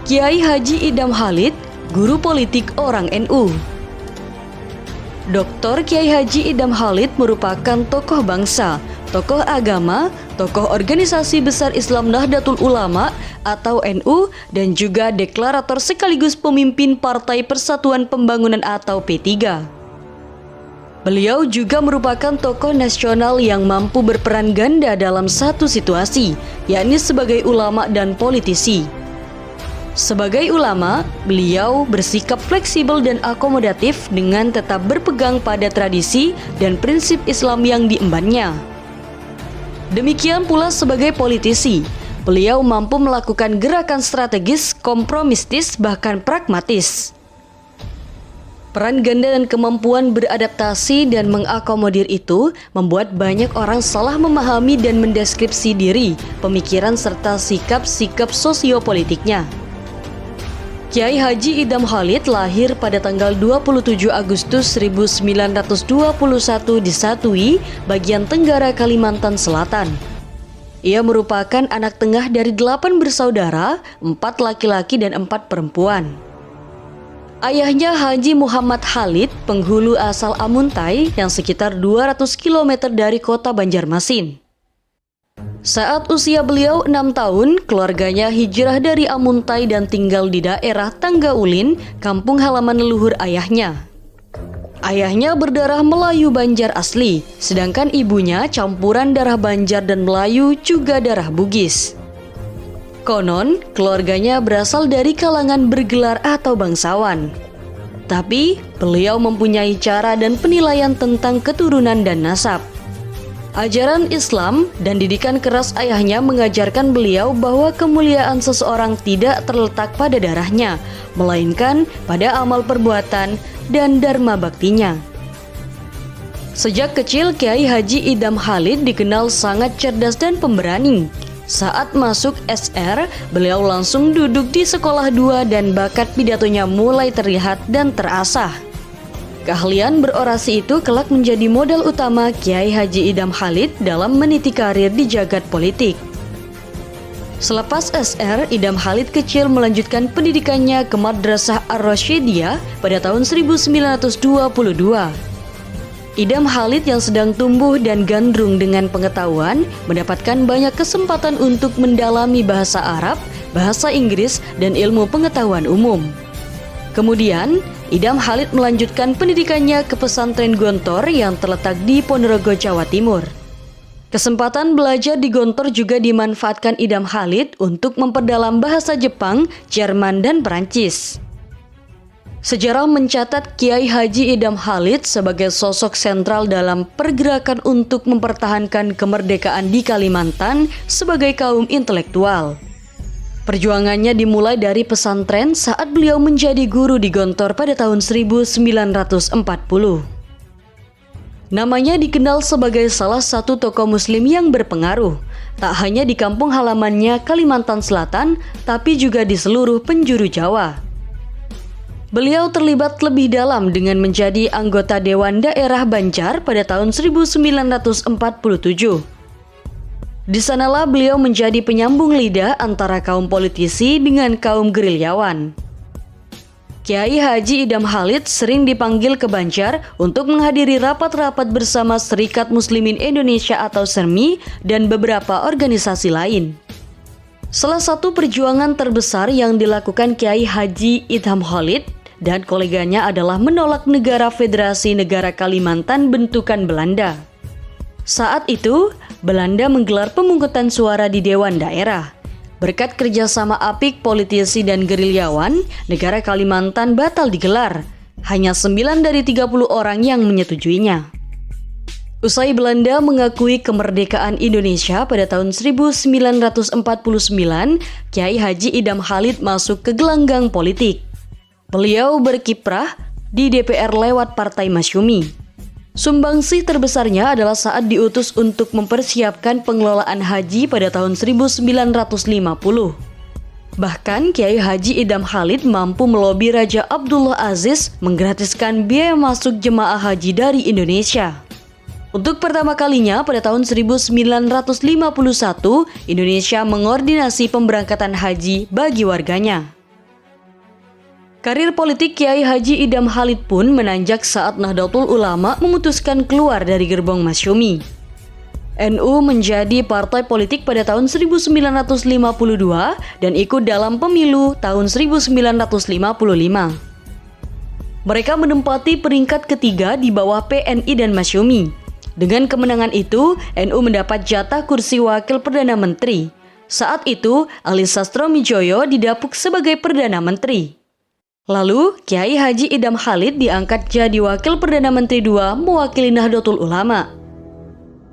Kiai Haji Idham Khalid, guru politik orang NU. Dr. Kiai Haji Idham Khalid merupakan tokoh bangsa, tokoh agama, tokoh organisasi besar Islam Nahdlatul Ulama atau NU, dan juga deklarator sekaligus pemimpin Partai Persatuan Pembangunan atau P3. Beliau juga merupakan tokoh nasional yang mampu berperan ganda dalam satu situasi, yakni sebagai ulama dan politisi. Sebagai ulama, beliau bersikap fleksibel dan akomodatif dengan tetap berpegang pada tradisi dan prinsip Islam yang diembannya. Demikian pula sebagai politisi, beliau mampu melakukan gerakan strategis, kompromistis, bahkan pragmatis. Peran ganda dan kemampuan beradaptasi dan mengakomodir itu membuat banyak orang salah memahami dan mendeskripsi diri, pemikiran serta sikap-sikap sosiopolitiknya. Kiai Haji Idham Khalid lahir pada tanggal 27 Agustus 1921 di Satui, bagian tenggara Kalimantan Selatan. Ia merupakan anak tengah dari 8 bersaudara, 4 laki-laki dan 4 perempuan. Ayahnya Haji Muhammad Khalid, penghulu asal Amuntai yang sekitar 200 km dari kota Banjarmasin. Saat usia beliau 6 tahun, keluarganya hijrah dari Amuntai dan tinggal di daerah Tanggaulin, kampung halaman leluhur ayahnya. Ayahnya berdarah Melayu Banjar asli, sedangkan ibunya campuran darah Banjar dan Melayu juga darah Bugis. Konon, keluarganya berasal dari kalangan bergelar atau bangsawan. Tapi, beliau mempunyai cara dan penilaian tentang keturunan dan nasab. Ajaran Islam dan didikan keras ayahnya mengajarkan beliau bahwa kemuliaan seseorang tidak terletak pada darahnya, melainkan pada amal perbuatan dan dharma baktinya. Sejak kecil, Kiai Haji Idham Khalid dikenal sangat cerdas dan pemberani. Saat masuk SR, beliau langsung duduk di sekolah 2 dan bakat pidatonya mulai terlihat dan terasah. Keahlian berorasi itu kelak menjadi modal utama Kiai Haji Idham Khalid dalam meniti karir di jagat politik. Selepas SR, Idham Khalid kecil melanjutkan pendidikannya ke Madrasah Ar-Rasyidiyah pada tahun 1922. Idham Khalid yang sedang tumbuh dan gandrung dengan pengetahuan mendapatkan banyak kesempatan untuk mendalami bahasa Arab, bahasa Inggris, dan ilmu pengetahuan umum. Kemudian, Idham Khalid melanjutkan pendidikannya ke pesantren Gontor yang terletak di Ponorogo, Jawa Timur. Kesempatan belajar di Gontor juga dimanfaatkan Idham Khalid untuk memperdalam bahasa Jepang, Jerman, dan Perancis. Sejarah mencatat Kiai Haji Idham Khalid sebagai sosok sentral dalam pergerakan untuk mempertahankan kemerdekaan di Kalimantan sebagai kaum intelektual. Perjuangannya dimulai dari pesantren saat beliau menjadi guru di Gontor pada tahun 1940. Namanya dikenal sebagai salah satu tokoh muslim yang berpengaruh, tak hanya di kampung halamannya Kalimantan Selatan, tapi juga di seluruh penjuru Jawa. Beliau terlibat lebih dalam dengan menjadi anggota Dewan Daerah Banjar pada tahun 1947. Di sanalah beliau menjadi penyambung lidah antara kaum politisi dengan kaum gerilyawan. Kiai Haji Idham Khalid sering dipanggil ke Banjar untuk menghadiri rapat-rapat bersama Serikat Muslimin Indonesia atau SERMI dan beberapa organisasi lain. Salah satu perjuangan terbesar yang dilakukan Kiai Haji Idham Khalid dan koleganya adalah menolak negara Federasi Negara Kalimantan bentukan Belanda. Saat itu, Belanda menggelar pemungutan suara di Dewan Daerah. Berkat kerjasama apik politisi dan gerilyawan, negara Kalimantan batal digelar. Hanya 9 dari 30 orang yang menyetujuinya. Usai Belanda mengakui kemerdekaan Indonesia pada tahun 1949, Kiai Haji Idham Khalid masuk ke gelanggang politik. Beliau berkiprah di DPR lewat Partai Masyumi. Sumbangsih terbesarnya adalah saat diutus untuk mempersiapkan pengelolaan haji pada tahun 1950. Bahkan Kiai Haji Idham Khalid mampu melobi Raja Abdullah Aziz menggratiskan biaya masuk jemaah haji dari Indonesia. Untuk pertama kalinya pada tahun 1951, Indonesia mengordinasi pemberangkatan haji bagi warganya. Karir politik Kiai Haji Idham Khalid pun menanjak saat Nahdlatul Ulama memutuskan keluar dari gerbong Masyumi. NU menjadi partai politik pada tahun 1952 dan ikut dalam pemilu tahun 1955. Mereka menempati peringkat ketiga di bawah PNI dan Masyumi. Dengan kemenangan itu, NU mendapat jatah kursi wakil Perdana Menteri. Saat itu, Ali Sastromijoyo didapuk sebagai Perdana Menteri. Lalu, Kiai Haji Idham Khalid diangkat jadi Wakil Perdana Menteri II mewakili Nahdlatul Ulama.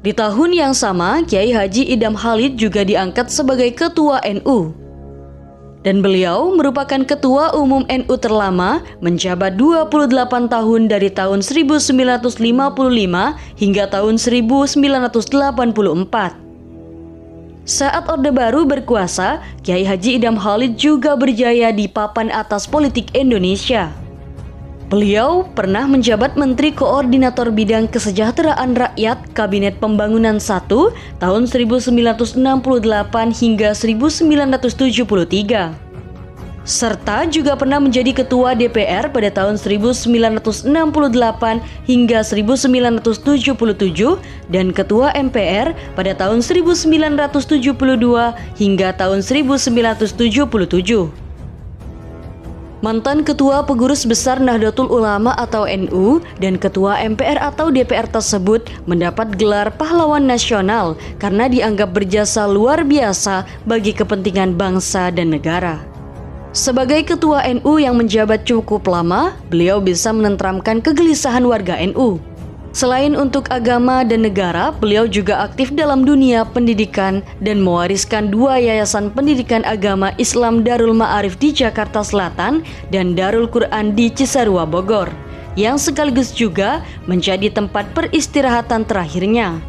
Di tahun yang sama, Kiai Haji Idham Khalid juga diangkat sebagai Ketua NU. Dan beliau merupakan Ketua Umum NU terlama, menjabat 28 tahun dari tahun 1955 hingga tahun 1984. Saat Orde Baru berkuasa, Kiai Haji Idham Khalid juga berjaya di papan atas politik Indonesia. Beliau pernah menjabat Menteri Koordinator Bidang Kesejahteraan Rakyat Kabinet Pembangunan I tahun 1968 hingga 1973. Serta juga pernah menjadi Ketua DPR pada tahun 1968 hingga 1977 dan Ketua MPR pada tahun 1972 hingga tahun 1977. Mantan Ketua Pengurus Besar Nahdlatul Ulama atau NU dan Ketua MPR atau DPR tersebut mendapat gelar pahlawan nasional karena dianggap berjasa luar biasa bagi kepentingan bangsa dan negara. Sebagai Ketua NU yang menjabat cukup lama, beliau bisa menenteramkan kegelisahan warga NU. Selain untuk agama dan negara, beliau juga aktif dalam dunia pendidikan dan mewariskan 2 yayasan pendidikan agama Islam Darul Ma'arif di Jakarta Selatan dan Darul Quran di Cisarua Bogor, yang sekaligus juga menjadi tempat peristirahatan terakhirnya.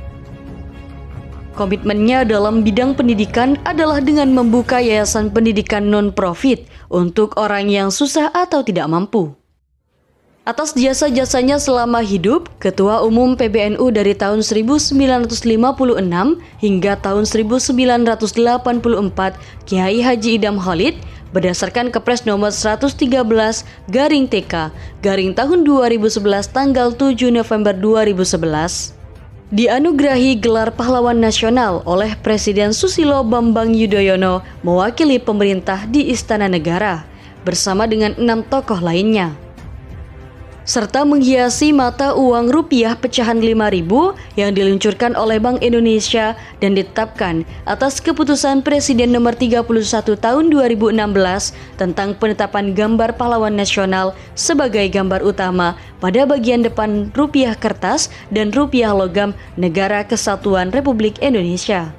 Komitmennya dalam bidang pendidikan adalah dengan membuka yayasan pendidikan non-profit untuk orang yang susah atau tidak mampu. Atas jasa-jasanya selama hidup, Ketua Umum PBNU dari tahun 1956 hingga tahun 1984, Kiai Haji Idham Khalid berdasarkan Kepres nomor 113/TK tahun 2011 tanggal 7 November 2011. Dianugerahi gelar pahlawan nasional oleh Presiden Susilo Bambang Yudhoyono mewakili pemerintah di Istana Negara bersama dengan 6 tokoh lainnya. Serta menghiasi mata uang rupiah pecahan 5.000 yang diluncurkan oleh Bank Indonesia dan ditetapkan atas keputusan Presiden nomor 31 tahun 2016 tentang penetapan gambar pahlawan nasional sebagai gambar utama pada bagian depan rupiah kertas dan rupiah logam Negara Kesatuan Republik Indonesia.